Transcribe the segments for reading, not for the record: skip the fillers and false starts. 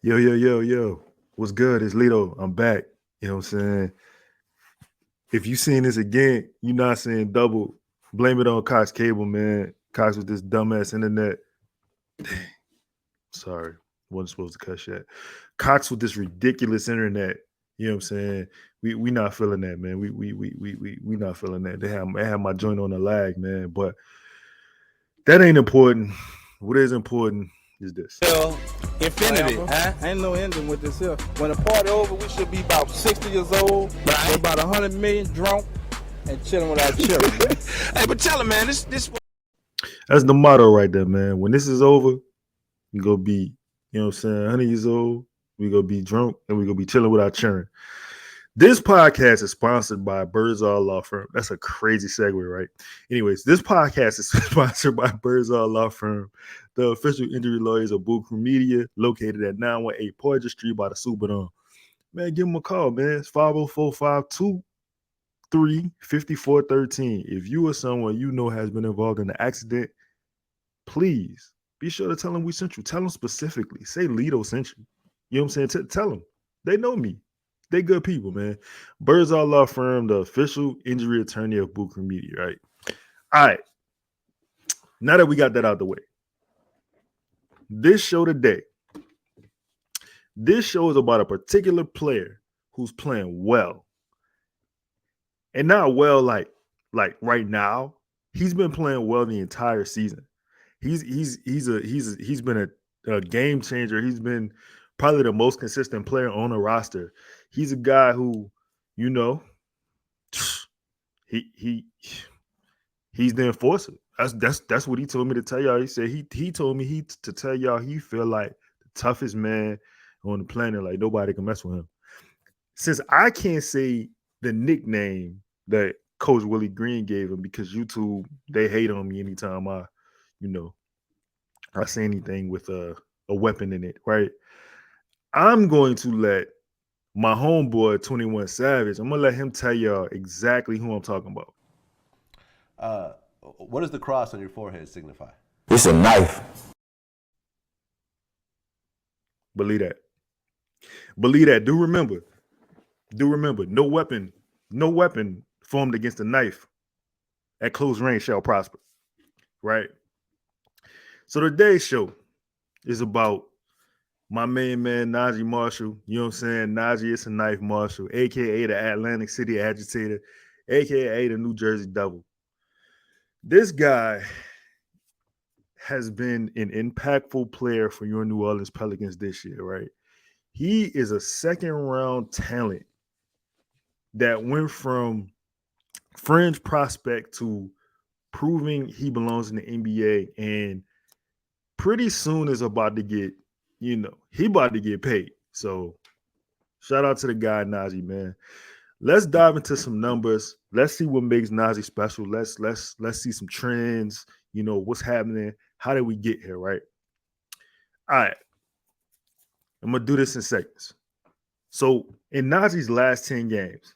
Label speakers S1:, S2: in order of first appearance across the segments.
S1: Yo. What's good? It's Lito. I'm back. You know what I'm saying? If you seeing this again, you not saying double. Blame it on Cox Cable, man. Cox with this dumbass internet. Dang. Sorry. Wasn't supposed to cuss yet. Cox with this ridiculous internet. You know what I'm saying? We not feeling that, man. We not feeling that. They have my joint on the lag, man. But that ain't important. What is important is this.
S2: Well, infinity, huh?
S3: Ain't no ending with this here. When the party over, we should be about 60 years old,
S2: Right.
S3: with about 100 million drunk, and chilling with our children. Man.
S2: Hey, but tell him, man, this
S1: That's the motto right there, man. When this is over, we go be, you know what I'm saying, 100 years old. We go be drunk and we go be chilling with our children. This podcast is sponsored by Birdsall Law Firm. That's a crazy segue, right? Anyways, this podcast is sponsored by Birdsall Law Firm, the official injury lawyers of Buku Media, located at 918 Poydras Street by the Superdome. Man, give them a call, man. It's 504-523-5413. If you or someone you know has been involved in an accident, please be sure to tell them we sent you. Tell them specifically. Say Lito sent you. You know what I'm saying? Tell them. They know me. They good people, man. Birdsall Law Firm, the official injury attorney of Buku Media, right? All right. Now that we got that out the way, this show today, this show is about a particular player who's playing well. And not well like right now. He's been playing well the entire season. He's been a game changer. He's been probably the most consistent player on the roster. He's a guy who, you know, he's the enforcer. That's what he told me to tell y'all. He said he told me to tell y'all he feel like the toughest man on the planet. Like nobody can mess with him. Since I can't say the nickname that Coach Willie Green gave him because YouTube they hate on me anytime I say anything with a weapon in it, right? I'm going to let my homeboy 21 Savage, I'm gonna let him tell y'all exactly who I'm talking about.
S4: What does the cross on your forehead signify?
S5: It's a knife.
S1: Believe that. Believe that. Do remember. No weapon formed against a knife at close range shall prosper. Right? So today's show is about my main man, Naji Marshall. You know what I'm saying? Naji is a knife Marshall, a.k.a. the Atlantic City Agitator, a.k.a. the New Jersey Devil. This guy has been an impactful player for your New Orleans Pelicans this year, right? He is a second-round talent that went from fringe prospect to proving he belongs in the NBA and pretty soon is about to get, he about to get paid. So shout out to the guy, Naji, man. Let's dive into some numbers. Let's see what makes Naji special. Let's see some trends, what's happening. How did we get here, right? All right. I'm going to do this in seconds. So in Naji's last 10 games,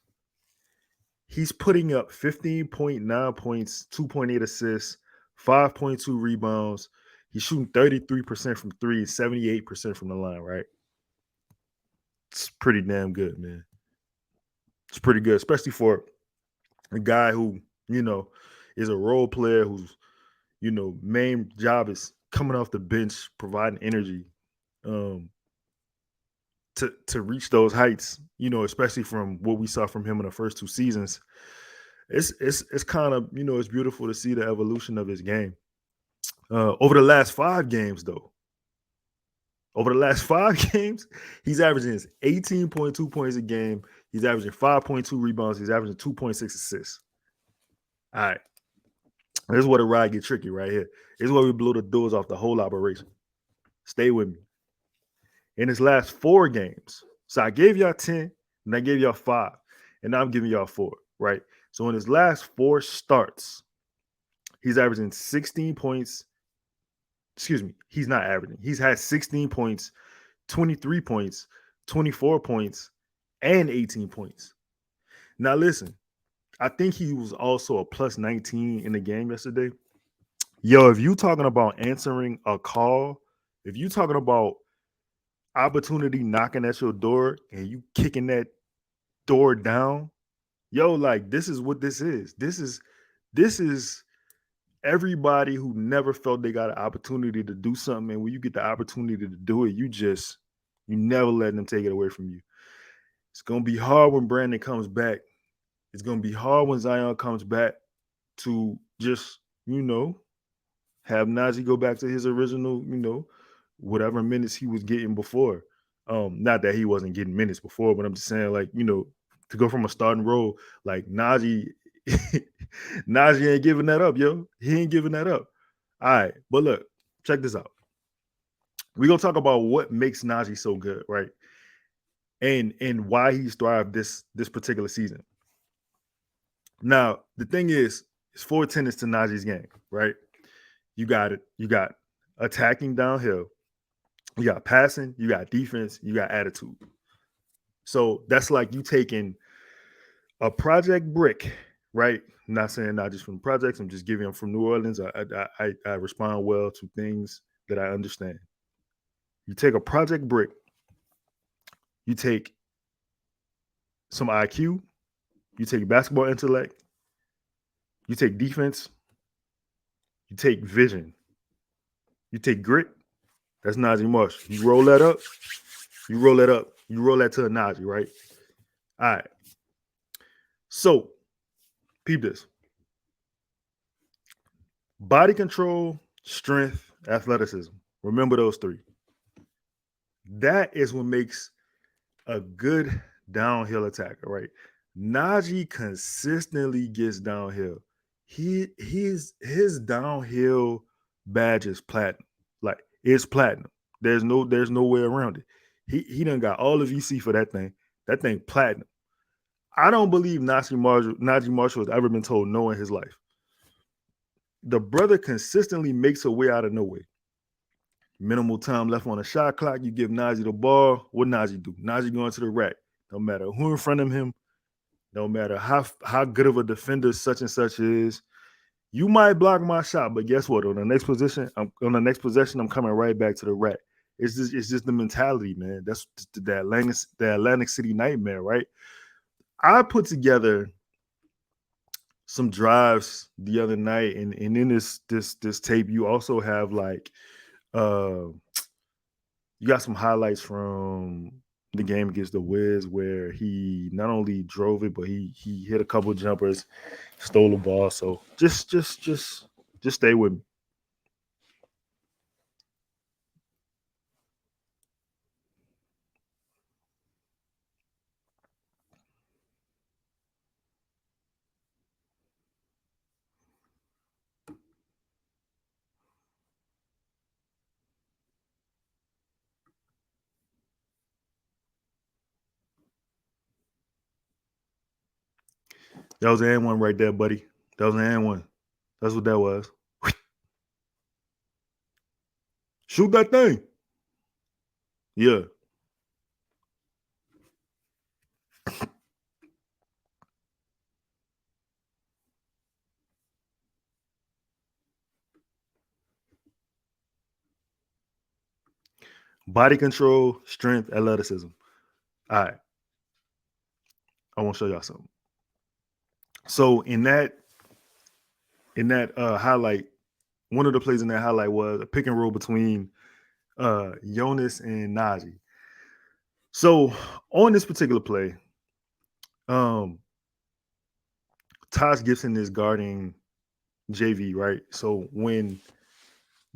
S1: he's putting up 15.9 points, 2.8 assists, 5.2 rebounds. He's shooting 33% from three and 78% from the line, right? It's pretty damn good, man. It's pretty good, especially for a guy who, is a role player whose, main job is coming off the bench, providing energy to reach those heights, especially from what we saw from him in the first two seasons. It's kind of, it's beautiful to see the evolution of his game. Over the last 5 games, though, he's averaging 18.2 points a game. He's averaging 5.2 rebounds. He's averaging 2.6 assists. All right. This is where the ride get tricky right here. This is where we blow the doors off the whole operation. Stay with me. In his last 4 games, so I gave y'all 10, and I gave y'all 5, and now I'm giving y'all 4, right? So in his last 4 starts, he's averaging 16 points. Excuse me, he's not averaging. He's had 16 points, 23 points, 24 points, and 18 points. Now listen, I think he was also a plus 19 in the game yesterday. Yo, if you talking about answering a call, if you talking about opportunity knocking at your door and you kicking that door down, yo, like this is what this is. This is everybody who never felt they got an opportunity to do something. And when you get the opportunity to do it, you never let them take it away from you. It's gonna be hard when Brandon comes back. It's gonna be hard when Zion comes back to just, have Naji go back to his original, whatever minutes he was getting before. Not that he wasn't getting minutes before, but I'm just saying, like, to go from a starting role, like Naji, Naji ain't giving that up, yo. He ain't giving that up. All right, but look, check this out. We're gonna talk about what makes Naji so good, right? And why he's thrived this particular season. Now, the thing is, it's 4 tenets to Naji's game, right? You got it. You got attacking downhill. You got passing. You got defense. You got attitude. So that's like you taking a project brick, right? I'm not saying not just from projects. I'm just giving them from New Orleans. I respond well to things that I understand. You take a project brick. You take some IQ. You take basketball intellect. You take defense. You take vision. You take grit. That's Naji Marshall. You roll that up. You roll that up. You roll that to a Naji, right? All right. So, peep this. Body control, strength, athleticism. Remember those 3. That is what makes a good downhill attacker, right? Naji consistently gets downhill. His downhill badge is platinum. Like, it's platinum. There's no way around it. He done got all of VC for that thing. That thing platinum. I don't believe Naji Marshall has ever been told no in his life. The brother consistently makes a way out of no way. Minimal time left on the shot clock. You give Naji the ball. What Naji do? Naji going to the rack. No matter who in front of him, no matter how good of a defender such and such is, you might block my shot, but guess what? On the next possession, I'm coming right back to the rack. It's just the mentality, man. That's the Atlantic City nightmare, right? I put together some drives the other night, and in this tape, you also have like you got some highlights from the game against the Wiz where he not only drove it, but he hit a couple jumpers, stole the ball. So just stay with me. That was an and one right there, buddy. That was an and one. That's what that was. Shoot that thing. Yeah. Body control, strength, athleticism. All right. I want to show y'all something. So in that highlight, one of the plays in that highlight was a pick and roll between Jonas and Naji. So on this particular play, Taj Gibson is guarding JV, right? So when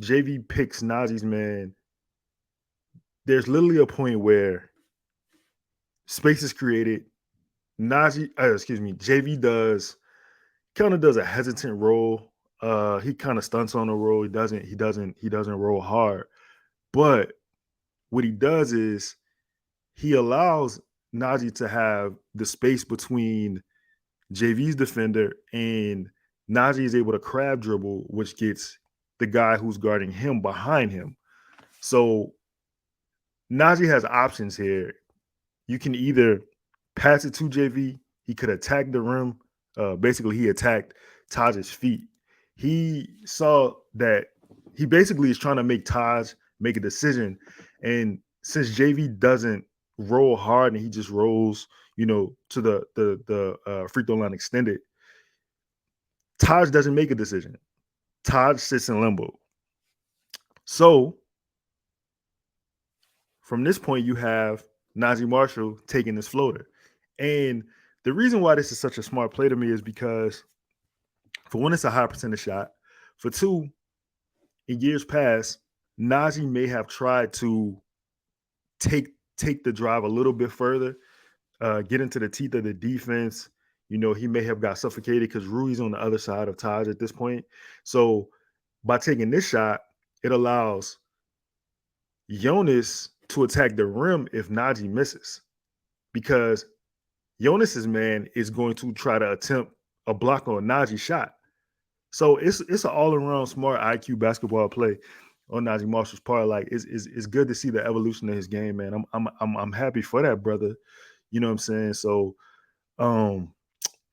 S1: JV picks Naji's man, there's literally a point where space is created. JV kind of does a hesitant roll. He kind of stunts on the roll. He doesn't roll hard. But what he does is he allows Naji to have the space between JV's defender, and Naji is able to crab dribble, which gets the guy who's guarding him behind him. So Naji has options here. You can either pass it to JV. He could attack the rim. Basically, he attacked Taj's feet. He saw that he basically is trying to make Taj make a decision, and since JV doesn't roll hard and he just rolls, to the free throw line extended, Taj doesn't make a decision. Taj sits in limbo. So from this point, you have Naji Marshall taking this floater. And the reason why this is such a smart play to me is because, for one, it's a high percentage shot. For two, in years past, Naji may have tried to take the drive a little bit further, get into the teeth of the defense. He may have got suffocated because Rui's on the other side of Taj at this point. So by taking this shot, it allows Jonas to attack the rim if Naji misses, because Jonas's man is going to try to attempt a block on Naji's shot. So it's an all-around smart IQ basketball play on Naji Marshall's part. Like it's good to see the evolution of his game, man. I'm happy for that, brother. You know what I'm saying? So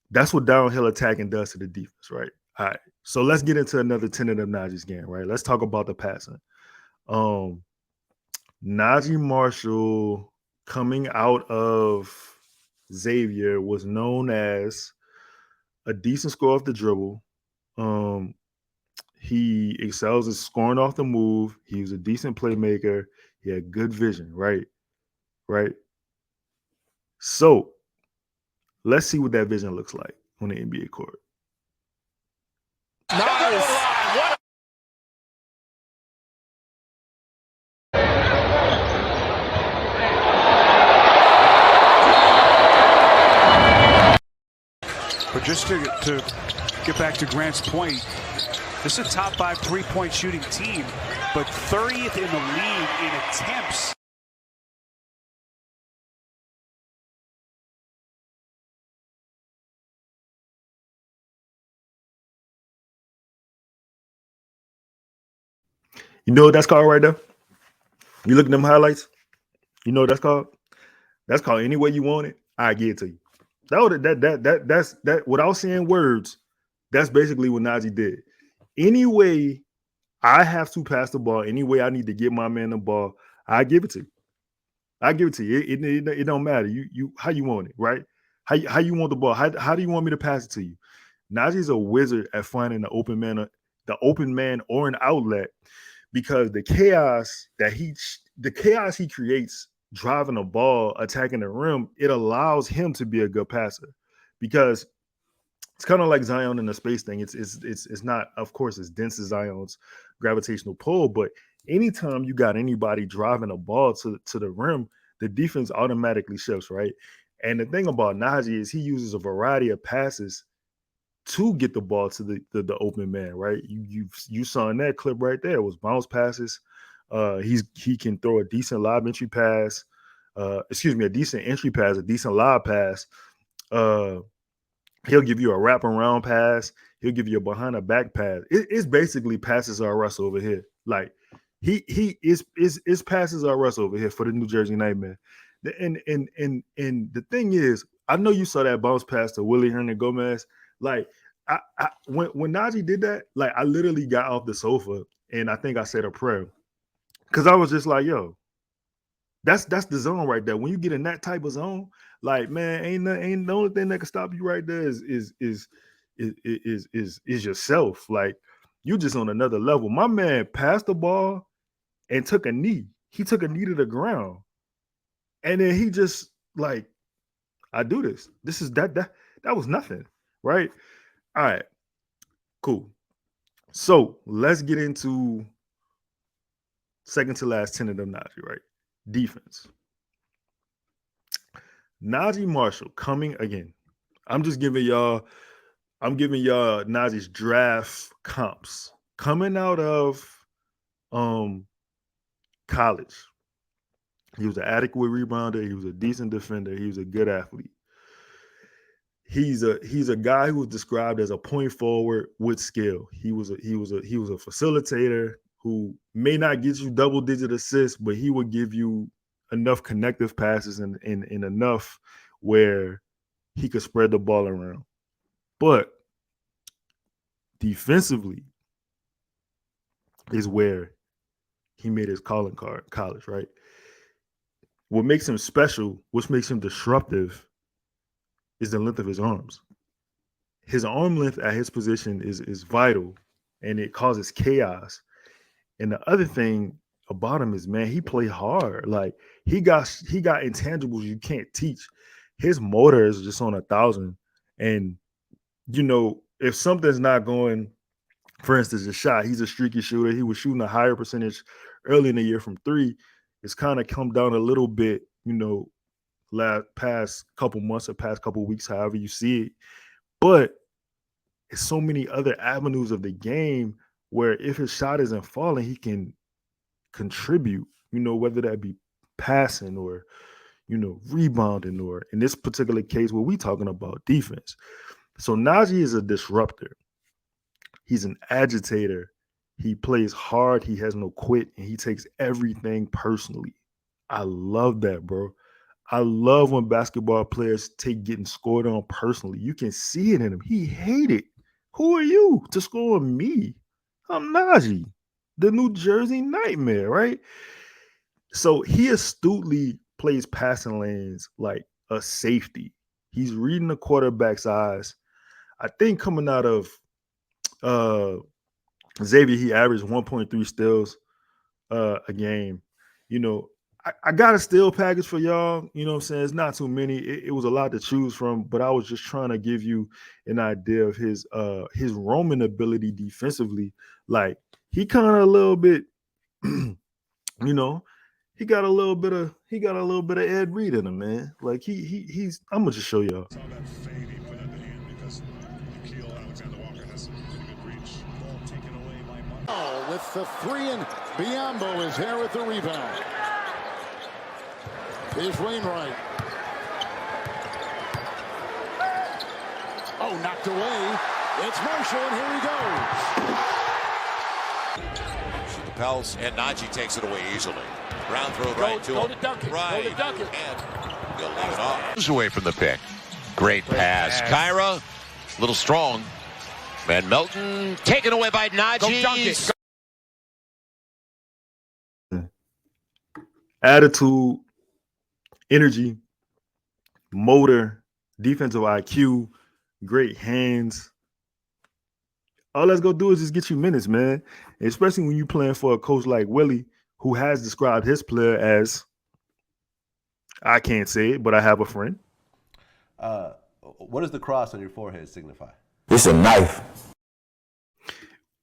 S1: that's what downhill attacking does to the defense, right? All right. So let's get into another tenet of Naji's game, right? Let's talk about the passing. Naji Marshall, coming out of Xavier, was known as a decent scorer off the dribble. He excels at scoring off the move. He was a decent playmaker. He had good vision, right? Right. So let's see what that vision looks like on the NBA court.
S2: Nice.
S5: But just to get back to Grant's point, this is a top 5 3-point shooting team, but 30th in the league in attempts.
S1: You know what that's called right there? You look at them highlights. You know what that's called? That's called any way you want it, I give it to you. That's without saying words, that's basically what Naji did. Any way I have to pass the ball, any way I need to get my man the ball, I give it to you. I give it to you. It don't matter. You how you want it, right? How you want the ball? How do you want me to pass it to you? Naji's a wizard at finding the open man or an outlet, because the chaos he creates driving the ball, attacking the rim, it allows him to be a good passer, because it's kind of like Zion in the space thing. It's not, of course, as dense as Zion's gravitational pull, but anytime you got anybody driving a ball to the rim, the defense automatically shifts, right? And the thing about Naji is he uses a variety of passes to get the ball to the open man, right? You saw in that clip right there, it was bounce passes. He can throw a decent lob entry pass, a decent entry pass, a decent lob pass. He'll give you a wraparound pass. He'll give you a behind the back pass. It's basically passes are Russ over here. Like he is passes are Russ over here for the New Jersey Nightmare. And the thing is, I know you saw that bounce pass to Willie Hernangomez. Like when Naji did that, like I literally got off the sofa and I think I said a prayer, because I was just like, yo, that's the zone right there. When you get in that type of zone, like, man, ain't the only thing that can stop you right there is yourself. Like, you just on another level. My man passed the ball and took a knee. He took a knee to the ground, and then he just like, I do this. This is that was nothing, right? All right, cool. So let's get into second to last tenet of Naji, right? Defense. Naji Marshall coming again. I'm giving y'all Naji's draft comps. Coming out of college, he was an adequate rebounder, he was a decent defender, he was a good athlete. He's a guy who was described as a point forward with skill. He was a facilitator who may not get you double-digit assists, but he would give you enough connective passes and enough where he could spread the ball around. But defensively is where he made his calling card, college, right? what makes him special, what makes him disruptive, is the length of his arms. His arm length at his position is vital, and it causes chaos. And the other thing about him is, man, he played hard. Like he got intangibles you can't teach. His motor is just on 1,000, and if something's not going, for instance, a shot, he's a streaky shooter. He was shooting a higher percentage early in the year from three. It's kind of come down a little bit, past couple months or past couple weeks, however you see it. But it's so many other avenues of the game where if his shot isn't falling, he can contribute, whether that be passing or, rebounding, or in this particular case, what we talking about, defense. So Naji is a disruptor. He's an agitator. He plays hard. He has no quit, and he takes everything personally. I love that, bro. I love when basketball players take getting scored on personally. You can see it in him. He hated. Who are you to score on me? I'm Naji, the New Jersey Nightmare, right? So he astutely plays passing lanes like a safety. He's reading the quarterback's eyes. I think coming out of Xavier, he averaged 1.3 steals a game. I got a steal package for y'all. You know what I'm saying? It's not too many. It was a lot to choose from, but I was just trying to give you an idea of his roaming ability defensively. Like he kind of a little bit, he got a little bit of Ed Reed in him, man. Like he's I'm gonna just show y'all.
S6: With the three, and Biombo is here with the rebound. Here's Wainwright. Oh, knocked away. It's Marshall, and here he goes.
S7: She propels, and Naji takes it away easily. Round throw right to him. Right. And he'll leave it off. Away from the pick. Great pass. Kyra, a little strong. Van Melton taken away by Naji.
S1: Attitude, energy, motor, defensive IQ, great hands. All that's gonna do is just get you minutes, man. Especially when you're playing for a coach like Willie, who has described his player as, I can't say it, but I have a friend.
S4: What does the cross on your forehead signify?
S3: It's a knife.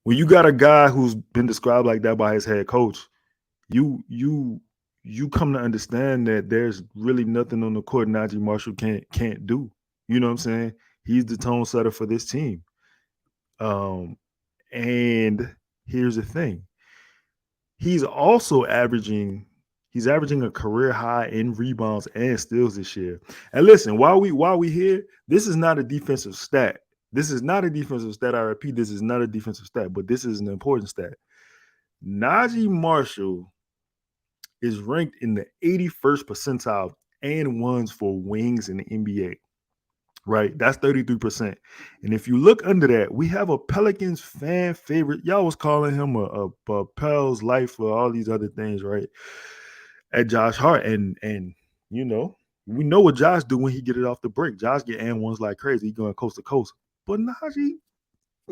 S1: When you got a guy who's been described like that by his head coach, you come to understand that there's really nothing on the court Naji Marshall can't do. You know what I'm saying? He's the tone setter for this team. And here's the thing. He's also averaging a career high in rebounds and steals this year. And listen, while we here, this is not a defensive stat. This is not a defensive stat. I repeat, this is not a defensive stat, but this is an important stat. Naji Marshall is ranked in the 81st percentile and ones for wings in the NBA, right? That's 33%. And if you look under that, we have a Pelicans fan favorite. Y'all was calling him a Pel's life for all these other things, right? At Josh Hart. And we know what Josh do when he get it off the break. Josh get and ones like crazy. He going coast to coast. But Naji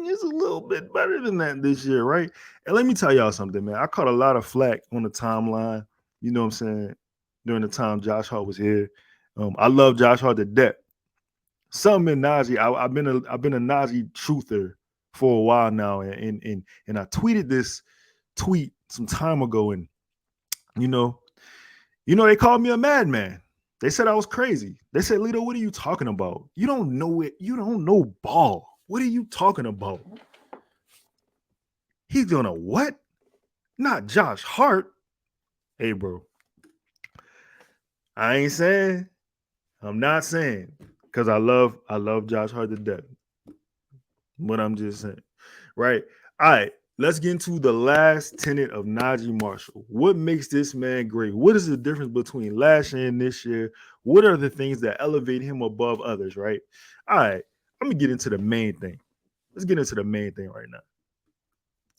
S1: is a little bit better than that this year, right? And let me tell y'all something, man. I caught a lot of flack on the timeline. You know what I'm saying? During the time Josh Hart was here, I love Josh Hart to death. Something in Naji, I've been a Naji truther for a while now, and I tweeted this tweet some time ago, and they called me a madman. They said I was crazy. They said, Lito, what are you talking about? You don't know it. You don't know ball. What are you talking about? He's gonna what? Not Josh Hart. Hey, bro. I ain't saying. I'm not saying, because I love Josh Hart to death. But I'm just saying. Right? All right. Let's get into the last tenet of Naji Marshall. What makes this man great? What is the difference between last year and this year? What are the things that elevate him above others, right? All right, let me get into the main thing. Let's get into the main thing right now.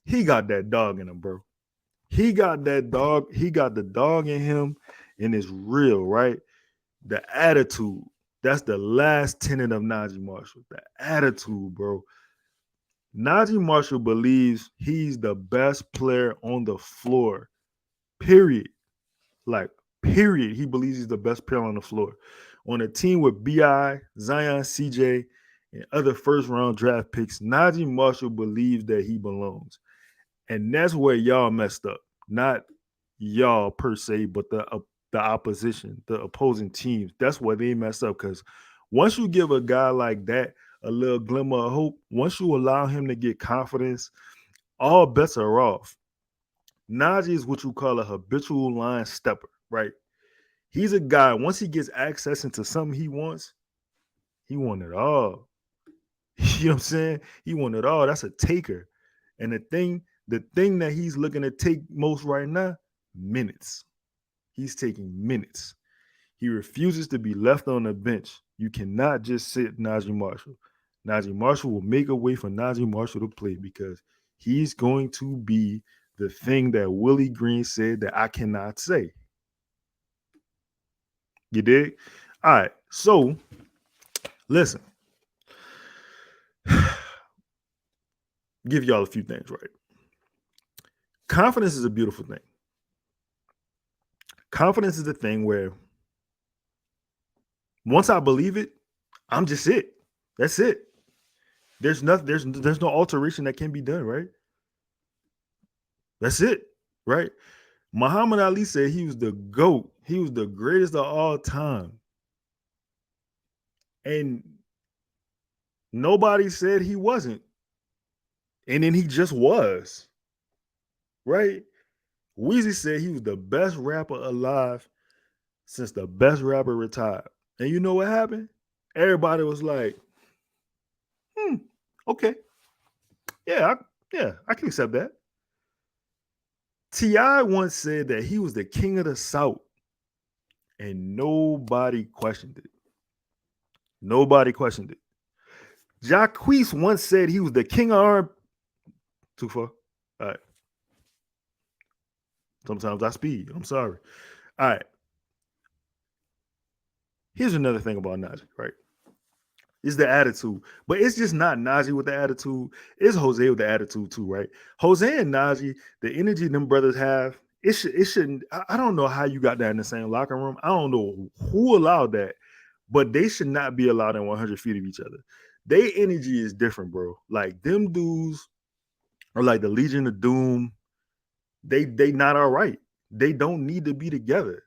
S1: He got that dog in him, bro. He got that dog. He got the dog in him. and it's real, right? The attitude. That's the last tenet of Naji Marshall. The attitude, bro. Naji Marshall believes he's the best player on the floor. Period. Like, period. He believes he's the best player on the floor. On a team with B.I., Zion, CJ, and other first-round draft picks, Naji Marshall believes that he belongs. And that's where y'all messed up. Not y'all per se, but the opposition, the opposing teams. That's where they messed up. Because once you give a guy like that a little glimmer of hope, once you allow him to get confidence, all bets are off. Naji is what you call a habitual line stepper, right? He's a guy, once he gets access into something he want it all. You know what I'm saying? He want it all. That's a taker. And the thing that he's looking to take most right now, minutes. He's taking minutes. He refuses to be left on the bench. You cannot just sit Naji Marshall. Naji Marshall will make a way for Naji Marshall to play because he's going to be the thing that Willie Green said that I cannot say. You dig? All right. So, listen. Give y'all a few things, right? Confidence is a beautiful thing. Confidence is the thing where once I believe it, I'm just it. That's it. There's no alteration that can be done, right? That's it, right? Muhammad Ali said he was the GOAT. He was the greatest of all time. And nobody said he wasn't. And then he just was, right? Weezy said he was the best rapper alive since the best rapper retired. And you know what happened? Everybody was like, okay. Yeah, I can accept that. T.I. once said that he was the king of the South, and nobody questioned it. Nobody questioned it. Jacquees once said he was the king of R&B. Too far? All right. Sometimes I speed. I'm sorry. All right. Here's another thing about Naji, right? It's the attitude. But it's just not Naji with the attitude. It's Jose with the attitude too, right? Jose and Naji, the energy them brothers have, it shouldn't. I don't know how you got that in the same locker room. I don't know who allowed that, but they should not be allowed in 100 feet of each other. Their energy is different, bro. Like them dudes are like the Legion of Doom. They not all right. They don't need to be together.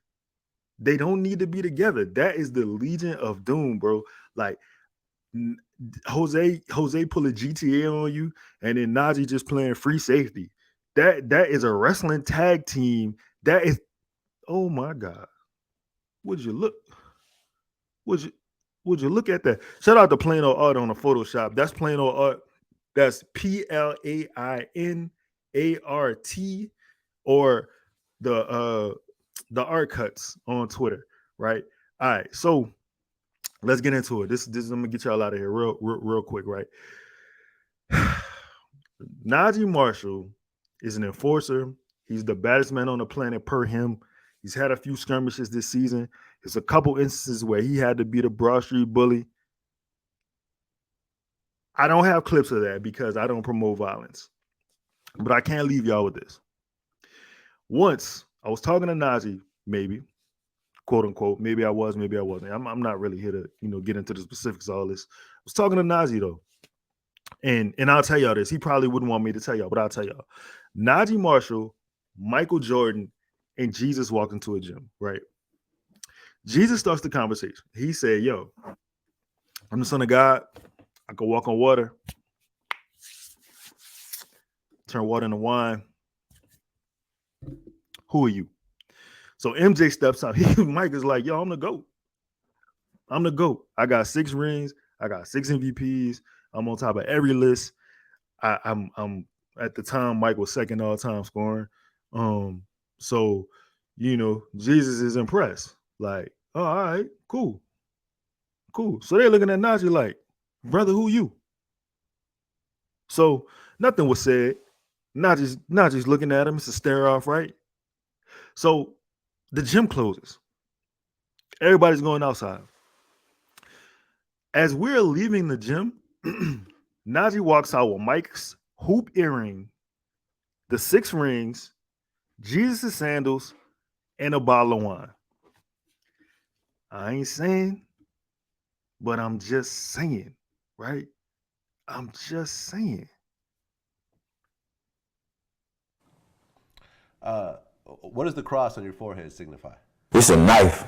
S1: They don't need to be together. That is the Legion of Doom, bro. Like Jose pull a GTA on you, and then Naji just playing free safety. That is a wrestling tag team. That is, oh my God. Would you look at that? Shout out to Plain Old Art on the Photoshop. That's Plain Old Art. That's PLAINART, or the art cuts on Twitter, right? All right, so let's get into it. This I'm gonna get y'all out of here real quick, right? Naji Marshall is an enforcer. He's the baddest man on the planet per him. He's had a few skirmishes this season. There's a couple instances where he had to beat a Broad Street bully. I don't have clips of that because I don't promote violence. But I can't leave y'all with this. Once I was talking to Naji, maybe, quote unquote, maybe I was, maybe I wasn't. I'm not really here to, get into the specifics of all this. I was talking to Naji though. And I'll tell y'all this. He probably wouldn't want me to tell y'all, but I'll tell y'all. Naji Marshall, Michael Jordan, and Jesus walked into a gym, right? Jesus starts the conversation. He said, yo, I'm the son of God. I can walk on water. Turn water into wine. Who are you? So MJ steps out. Mike is like, yo, I'm the GOAT. I'm the GOAT. I got 6 rings. I got 6 MVPs. I'm on top of every list. I'm at the time, Mike was second all time scoring. So, Jesus is impressed. Like, oh, all right, cool. So they're looking at Naji like, brother, who you? So nothing was said. Naji's looking at him. It's a stare off, right? So The gym closes. Everybody's going outside. As we're leaving the gym, Naji walks out with Mike's hoop earring, the 6 rings, Jesus' sandals, and a bottle of wine. I ain't saying, but I'm just saying, right? I'm just saying.
S4: What does the cross on your forehead signify?
S8: It's a knife.